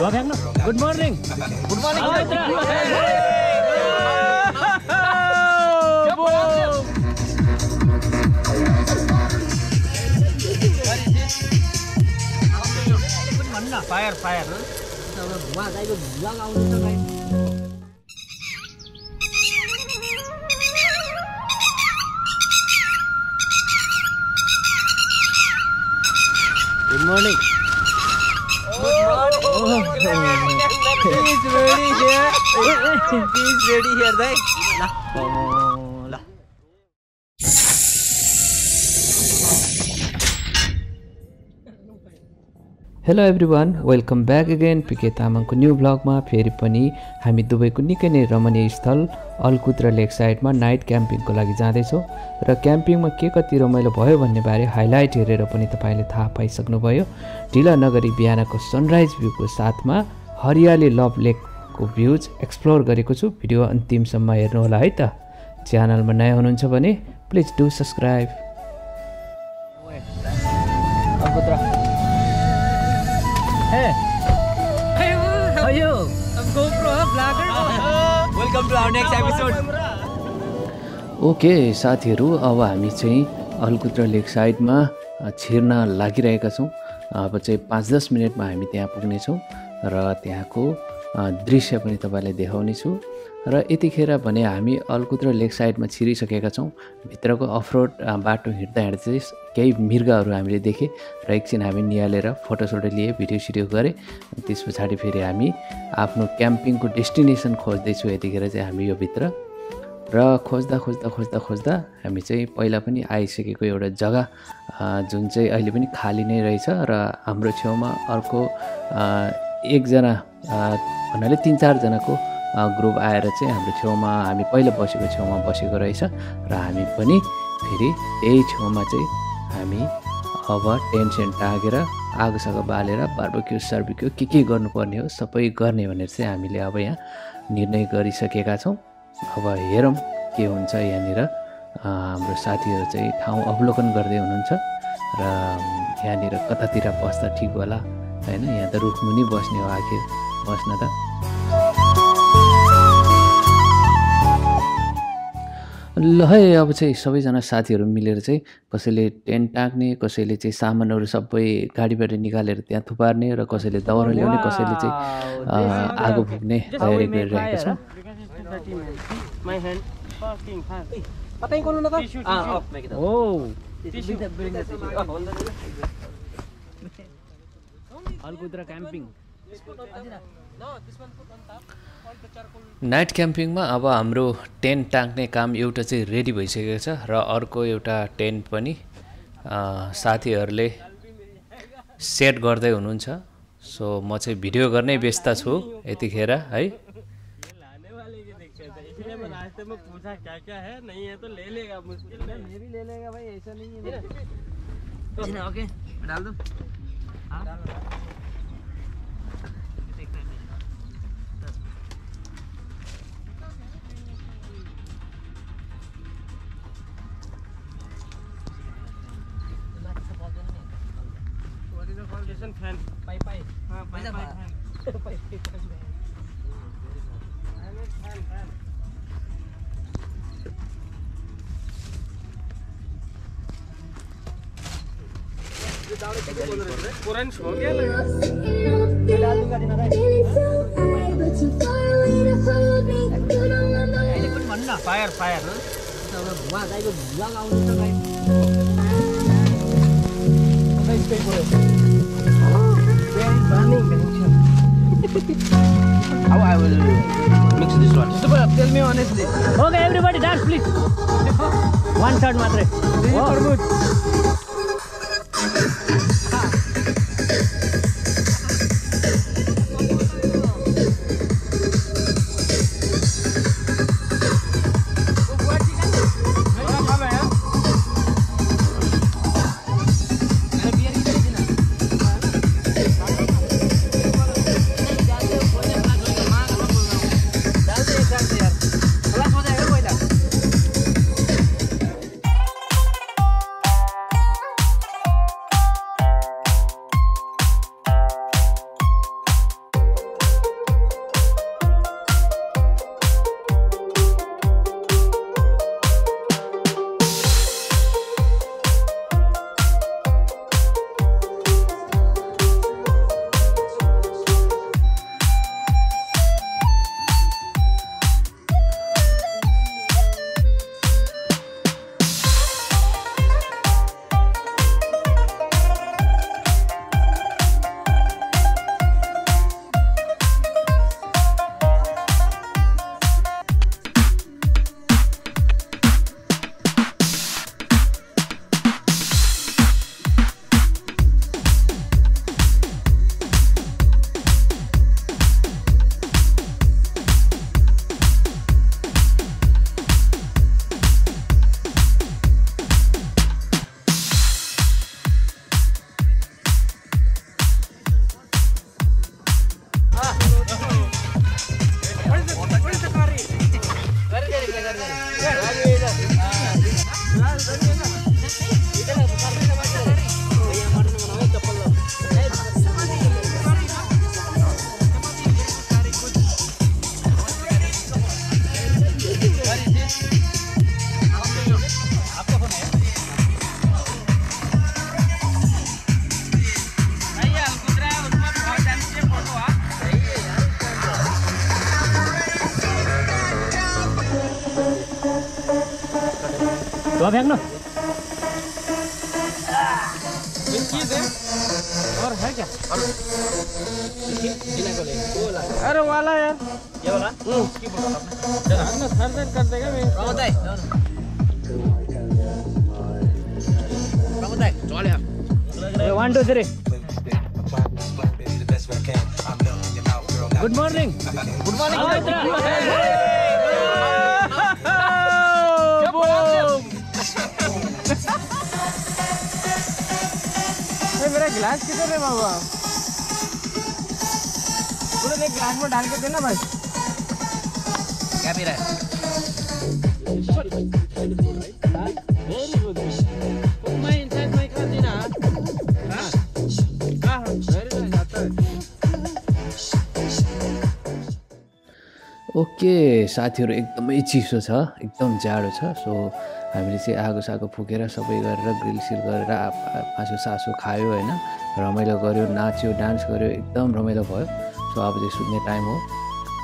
Good morning. Good morning. Fire. Good morning. He's ready here. He's ready here, right? Hello everyone, welcome back again PK तामाङको new ब्लगमा फेरि पनि हामी दुबईको निकै नै रमणीय स्थल अलकुत्रा लेक साइडमा नाइट क्याम्पिङको लागि जाँदैछौँ र क्याम्पिङमा के कति रमाइलो भयो भन्ने बारे हाइलाइट हेरेर पनि तपाईँले थाहा पाइसक्नुभयो। ढिला नगरी बिहानको सनराइज भ्यूको साथमा हरियाली लभ लेकको भ्यूज एक्सप्लोर गरेको छु। भिडियो अन्तिमसम्म हेर्नुहोला है त। च्यानलमा नयाँ हुनुहुन्छ भने please do subscribe. Hey, how are you? I'm GoPro vlogger. Welcome to our next episode. Okay साथीहरू, अब हामी चाहिँ अलकुत्रा लेक साइडमा छिर्न लागिरहेका छौँ। अब चाहिँ 5-10 मिनटमा हामी त्यहाँ पुग्नेछौँ र त्यहाँको दृश्य पनि तपाईँलाई देखाउनेछु। र यतिखेर भने हामी अलकुत्रा लेक साइडमा छिरिसकेका छौँ। भित्रको अफरोड बाटो हिँड्दा चाहिँ केही मृगहरू हामीले देखेँ र एकछिन हामी निहालेर फोटोसोटो लिए, भिडियो गरेँ। त्यस पछाडि फेरि हामी आफ्नो क्याम्पिङको डेस्टिनेसन खोज्दैछौँ। यतिखेर चाहिँ हामी यो भित्र र खोज्दा हामी चाहिँ पहिला पनि आइसकेको एउटा जग्गा जुन चाहिँ अहिले पनि खाली नै रहेछ र हाम्रो छेउमा अर्को एकजना भन्नाले 3-4 जनाको ग्रुप आएर चाहिँ हाम्रो छेउमा हामी पहिला बसेको छेउमा बसेको रहेछ र हामी पनि फेरि त्यही छेउमा चाहिँ हामी अब टेन्ट टाँगेर आगोसागो बालेर बार्बेक्यू के गर्नुपर्ने हो सबै गर्ने भनेर चाहिँ हामीले अब यहाँ निर्णय गरिसकेका छौँ। अब हेरौँ के हुन्छ। यहाँनिर हाम्रो साथीहरू चाहिँ ठाउँ अवलोकन गर्दै हुनुहुन्छ र यहाँनिर कतातिर बस्दा ठिक होला हैन। यहाँ त रुखमुनि बस्ने हो आखिर बस्न त। ल है, अब चाहिँ सबैजना साथीहरू मिलेर चाहिँ कसैले टेन्ट टाक्ने, कसैले चाहिँ सामानहरू सबै गाडीबाट निकालेर त्यहाँ थुपार्ने र कसैले दाउरा ल्याउने, कसैले चाहिँ आगो फुक्ने तयारी गरिरहेका छौँ। अलकुत्रा क्याम्पिङ। नाइट क्याम्पिङमा अब हाम्रो टेन्ट टाँग्ने काम एउटा चाहिँ रेडी भइसकेको छ र अर्को एउटा टेन्ट पनि साथीहरूले सेट गर्दै हुनुहुन्छ। सो म चाहिँ भिडियो गर्नै व्यस्त छु यतिखेर है। Fan. Fire. How I will mix this one? Super, tell me honestly. Okay, everybody dance please. One shot matre. धुआं फ्याँक्नु और है क्या अरे वाला यार ये वाला की बोल रहा आपने अपना सर्जन कर देगा मैं प्रमोद भाई चल यार 1 2 3 गुड मॉर्निंग गुड मॉर्निंग मेरा गिलास किधर है बाबा पूरा एक गिलास में डाल के देना भाई क्या पी रहा है वेरी गुड मैं इनसाइड माइक कर देना हां हां वेरी नाइस आता है ओके साथीहरू एकदमै चिसो छ एकदम जाडो छ सो हामीले चाहिँ आगो सागो फुकेर सबै गरेर ग्रिलसिल गरेर मासु सासु खायो होइन रमाइलो गऱ्यो नाच्यो डान्स गऱ्यो एकदम रमाइलो भयो सो अब चाहिँ सुत्ने टाइम हो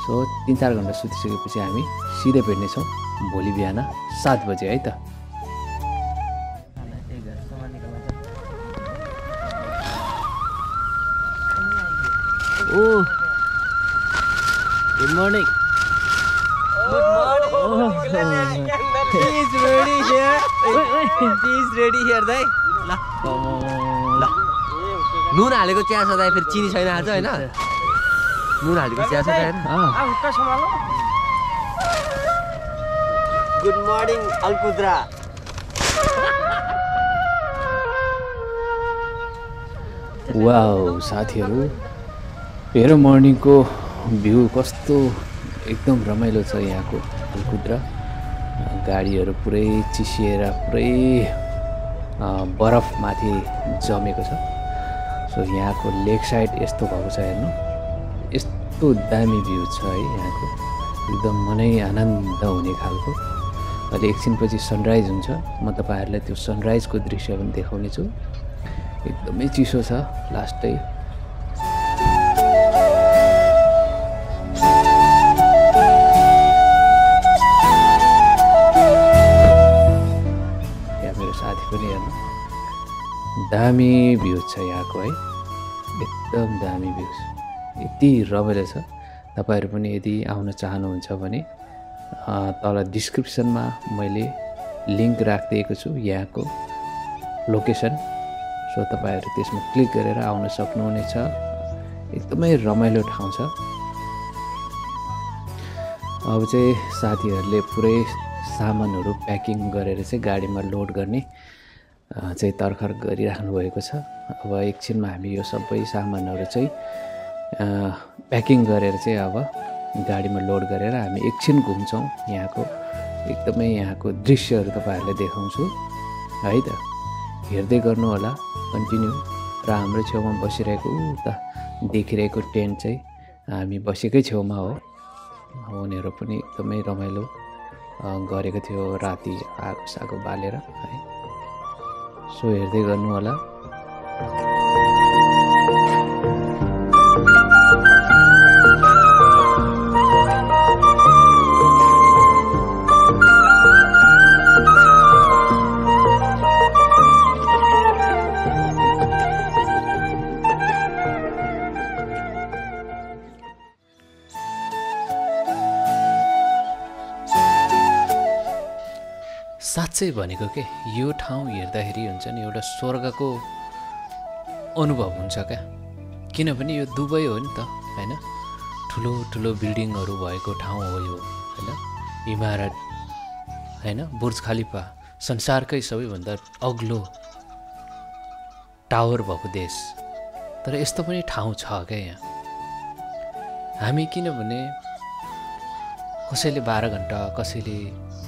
सो 3-4 घन्टा सुतिसकेपछि हामी सिधै भेट्नेछौँ भोलि बिहान 7 बजे है त ओ good morning He's ready here. He's ready here दाइ ल ल नुन हालेको चिया छ दाइ फेरि चिनी छैन आज हैन नुन हालेको चिया छ दाइ आ हुक्का संभालो गुड मर्निङ अलकुद्रा वाउ साथीहरू हेर मर्निङको भ्यू कस्तो एकदम रमाइलो छ यहाँको अलकुद्रा गाडीहरू पुरै चिसिएर पुरै बरफ माथि जमेको छ सो यहाँको लेक साइड यस्तो भएको छ हेर्नु यस्तो दामी भ्यू छ है यहाँको एकदम मनै आनन्द हुने खालको अहिले एकछिनपछि सनराइज हुन्छ म तपाईँहरूलाई त्यो सनराइजको दृश्य पनि देखाउने छु एकदमै चिसो छ लास्टै पनि हेर्नु दामी भ्यू छ यहाँको है एकदम दामी भ्यू यति रमाइलो छ तपाईँहरू पनि यदि आउन चाहनुहुन्छ भने तल डिस्क्रिप्सनमा मैले लिङ्क राखिदिएको छु यहाँको लोकेसन सो तपाईँहरू त्यसमा क्लिक गरेर आउन सक्नुहुनेछ एकदमै रमाइलो ठाउँ छ अब चाहिँ साथीहरूले पुरै सामानहरू प्याकिङ गरेर चाहिँ गाडीमा लोड गर्ने चाहिँ तर्खर गरिराख्नु भएको छ अब एकछिनमा हामी यो सबै सामानहरू चाहिँ प्याकिङ गरेर चाहिँ अब गाडीमा लोड गरेर हामी एकछिन घुम्छौँ यहाँको एकदमै यहाँको दृश्यहरू तपाईँहरूलाई देखाउँछु है त हेर्दै गर्नु होला कन्टिन्यू र हाम्रो छेउमा बसिरहेको उता देखिरहेको टेन्ट चाहिँ हामी बसेकै छेउमा हो उनीहरू पनि एकदमै रमाइलो गरेको थियो राति आगो सागो बालेर है सो हेर्दै गर्नु होला साँच्चै भनेको के यो ठाउँ हेर्दाखेरि हुन्छ नि एउटा स्वर्गको अनुभव हुन्छ क्या किनभने यो दुबई हो नि त हैन ठुलो ठुलो बिल्डिङहरू भएको ठाउँ हो यो हैन इमारत हैन बुर्ज खलिफा संसारकै सबैभन्दा अग्लो टावर भएको देश तर यस्तो पनि ठाउँ छ क्या यहाँ हामी किनभने कसैले 12 घन्टा कसैले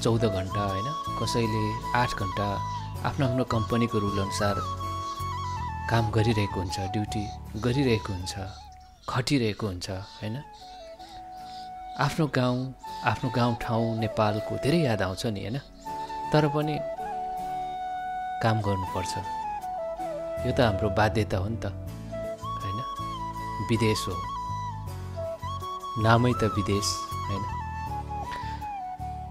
14 घन्टा हैन कसैले 8 घन्टा आफ्नो आफ्नो कम्पनीको रुल अनुसार काम गरिरहेको हुन्छ ड्युटी गरिरहेको हुन्छ खटिरहेको हुन्छ हैन आफ्नो गाउँ नेपालको धेरै याद आउँछ नि हैन तर पनि काम गर्नुपर्छ यो त हाम्रो बाध्यता हो नि त हैन विदेश हो नामै त विदेश हैन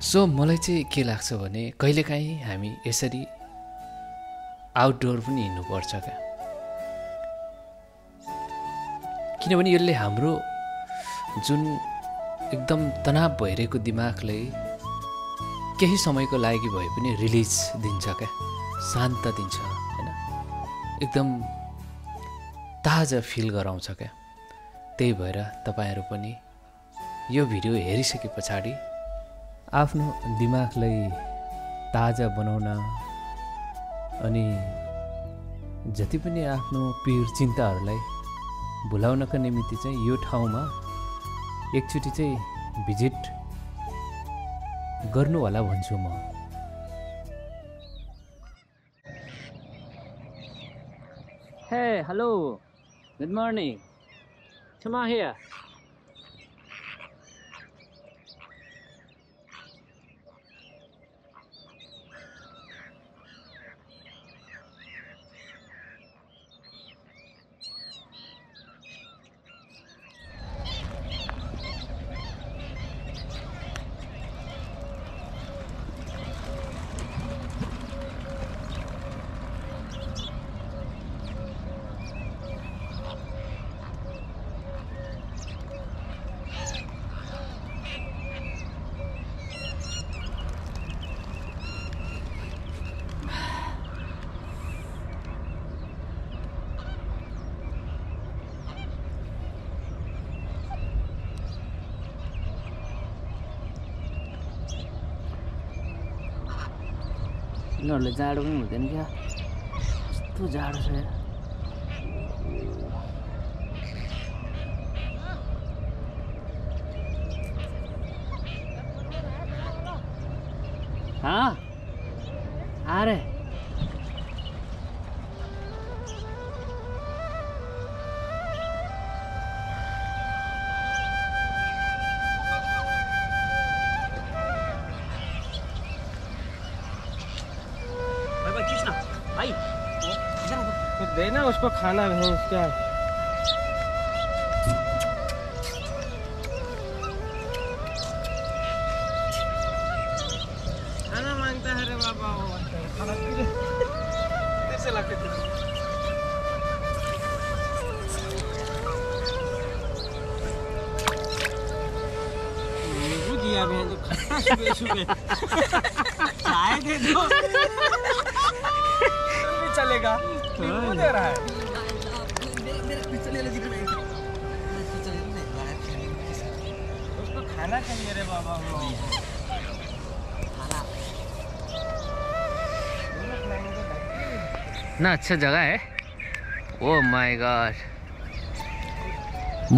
सो मलाई चाहिँ के लाग्छ भने कहिलेकाहीँ हामी यसरी आउटडोर पनि हिँड्नुपर्छ क्या, किनभने यसले हाम्रो जुन एकदम तनाव भइरहेको दिमागलाई केही समयको लागि भए पनि रिलिज दिन्छ क्या, शान्त दिन्छ होइन, एकदम ताजा फिल गराउँछ क्या। त्यही भएर तपाईँहरू पनि यो भिडियो हेरिसके पछाडि आफ्नो दिमागलाई ताजा बनाउन अनि जति पनि आफ्नो पीर चिन्ताहरूलाई भुलाउनका निमित्त चाहिँ यो ठाउँमा एकचोटि चाहिँ भिजिट गर्नु होला भन्छु म। Hey, hello. Good morning. Come on here. यिनीहरूले जाडो पनि हुँदैन क्या, कस्तो जाडो छ यार। हाँ आ रहे भाई, कुछ देना उसको खाना भैंस क्या। खाना मांगता है रे बाबा, खाना कैसे लगते थे। नींबू दिया भैंस तो खट्टा सुबह सुबह चाय दे दो चलेगा, नींबू दे रहा है। उसको खाना चाहिए रे बाबा। ना अच्छा जगह है। ओ माय गॉड,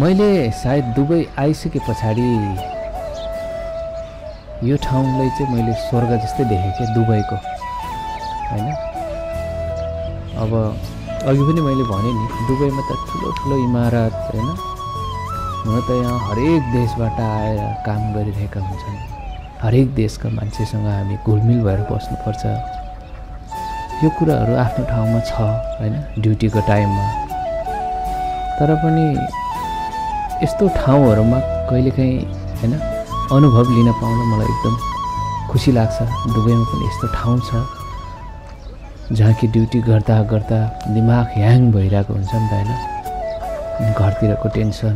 मैले सायद दुबई आइसके पछाडि यो ठाउँलाई चाहिँ मैले स्वर्ग जस्तै देखेँ क्या, दुबईको हैन। अब अघि पनि मैले भने नि, दुबईमा त ठुलो ठुलो इमारत हैन, हुन त यहाँ हरेक देशबाट आएर काम गरिरहेका हुन्छन्, हरेक देशका मान्छेसँग हामी घुलमिल भएर बस्नुपर्छ। यो कुराहरू आफ्नो ठाउँमा छ हैन, ड्युटीको टाइममा। तर पनि यस्तो ठाउँहरूमा कहिलेकाहीँ हैन अनुभव लिन पाउन मलाई एकदम खुसी लाग्छ। दुबईमा पनि यस्तो ठाउँ छ जहाँ कि ड्युटी गर्दा गर्दा दिमाग ह्याङ भइरहेको हुन्छ नि त हैन, घरतिरको टेन्सन,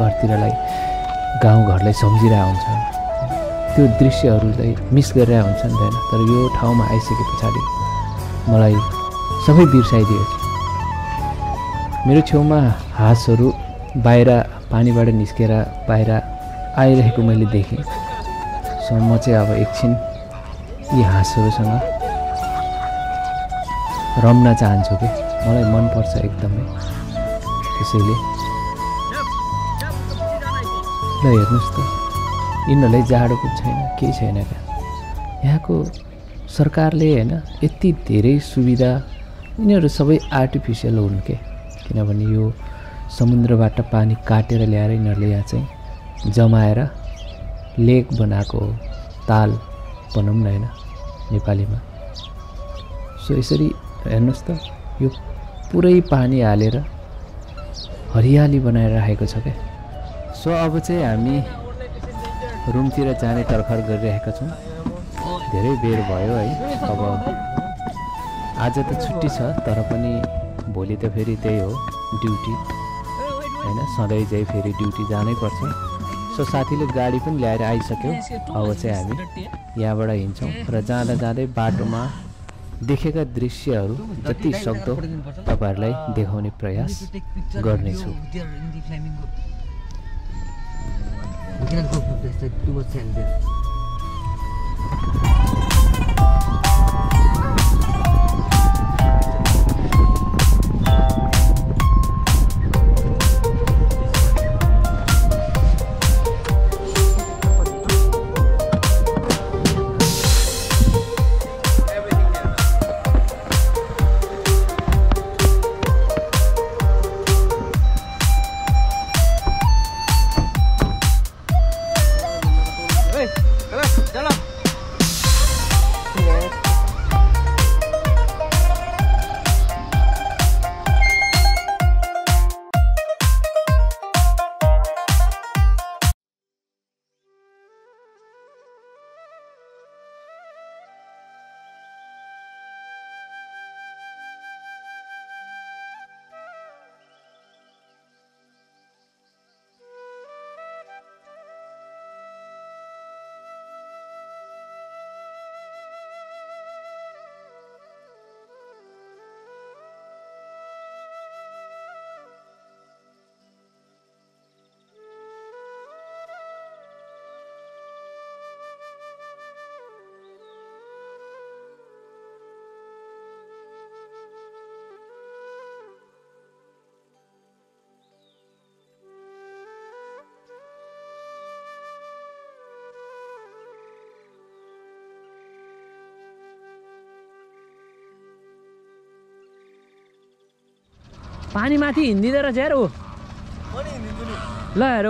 घरतिरलाई गाउँघरलाई सम्झिरहेको हुन्छ, त्यो दृश्यहरूलाई मिस गरिरहेको हुन्छ नि त हैन। तर यो ठाउँमा आइसके पछाडि मलाई सबै बिर्साइदियो। मेरो छेउमा हाँसहरू बाहिर पानीबाट निस्केर बाहिर आइरहेको मैले देखेँ। सो म चाहिँ अब एकछिन यी हाँसहरूसँग रम्न चाहन्छु कि, मलाई मनपर्छ एकदमै। त्यसैले ल हेर्नुहोस् त, यिनीहरूलाई जाडो पनि छैन, केही छैन क्या। यहाँको सरकारले हैन यति धेरै सुविधा, यिनीहरू सबै आर्टिफिसियल हुन् के, किनभने यो समुद्रबाट पानी काटेर ल्याएर यिनीहरूले यहाँ चाहिँ जमाएर लेक बनाएको हो, ताल भनौँ न हैन नेपालीमा। सो यसरी हेर्नुहोस् त, यो पुरै पानी हालेर हरियाली बनाएर राखेको छ क्या। सो अब चाहिँ हामी रुमतिर जाने तर्खर गरिरहेका छौँ। धेरै बेर भयो है। अब आज त छुट्टी छ तर पनि भोलि त फेरि त्यही हो ड्युटी हैन, सधैँ चाहिँ फेरि ड्युटी जानै पर्छ। सो साथीले गाडी पनि ल्याएर आइसक्यो। अब चाहिँ हामी यहाँबाट हिँड्छौँ र जाँदा जाँदै बाटोमा देखेका दृश्यहरू जति सक्दो तपाईँहरूलाई देखाउने प्रयास गर्नेछु। पानी माथि हिँड्दिँदो रहेछ हेर ऊ। ल हेर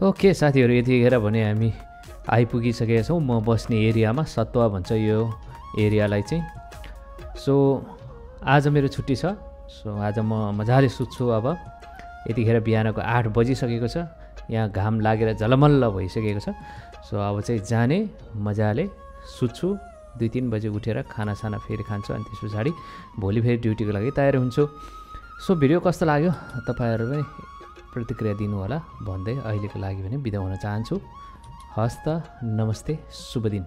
ओके साथीहरु, यतिखेर भने हामी आइपुगिसकेका छौँ। म बस्ने एरियामा सतुवा भन्छ यो एरियालाई चाहिँ। सो आज मेरो छुट्टी छ। सो आज म मजाले सुत्छु। अब यतिखेर बिहानको 8 बजिसकेको छ। यहाँ घाम लागेर झलमल्ल भइसकेको छ। सो अब चाहिँ जाने मजाले सुत्छु 2-3 बजे उठेर खानासाना फेरि खान्छु अनि त्यस पछाडि भोलि फेरि ड्युटीको लागि तयार हुन्छु। सो भिडियो कस्तो लाग्यो तपाईँहरू पनि प्रतिक्रिया दिनु होला भन्दै अहिलेको लागि भने बिदा हुन चाहन्छु। हस्त नमस्ते शुभ दिन।